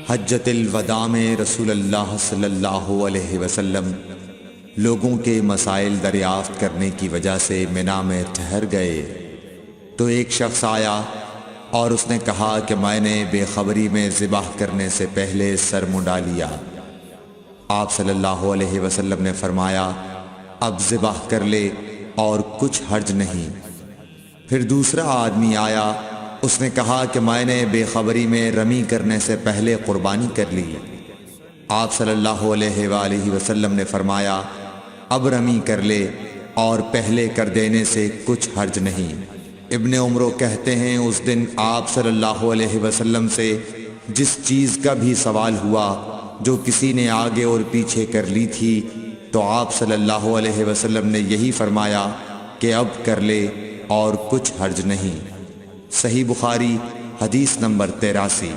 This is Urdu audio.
حجۃ الوداع میں رسول اللہ صلی اللہ علیہ وسلم لوگوں کے مسائل دریافت کرنے کی وجہ سے منا میں ٹھہر گئے تو ایک شخص آیا اور اس نے کہا کہ میں نے بے خبری میں ذبح کرنے سے پہلے سر منڈا لیا۔ آپ صلی اللہ علیہ وسلم نے فرمایا اب ذبح کر لے اور کچھ حرج نہیں۔ پھر دوسرا آدمی آیا، اس نے کہا کہ میں نے بے خبری میں رمی کرنے سے پہلے قربانی کر لی۔ آپ صلی اللہ علیہ وآلہ وسلم نے فرمایا اب رمی کر لے اور پہلے کر دینے سے کچھ حرج نہیں۔ ابن عمرو کہتے ہیں اس دن آپ صلی اللہ علیہ وسلم سے جس چیز کا بھی سوال ہوا جو کسی نے آگے اور پیچھے کر لی تھی تو آپ صلی اللہ علیہ وسلم نے یہی فرمایا کہ اب کر لے اور کچھ حرج نہیں۔ صحیح بخاری حدیث نمبر 83۔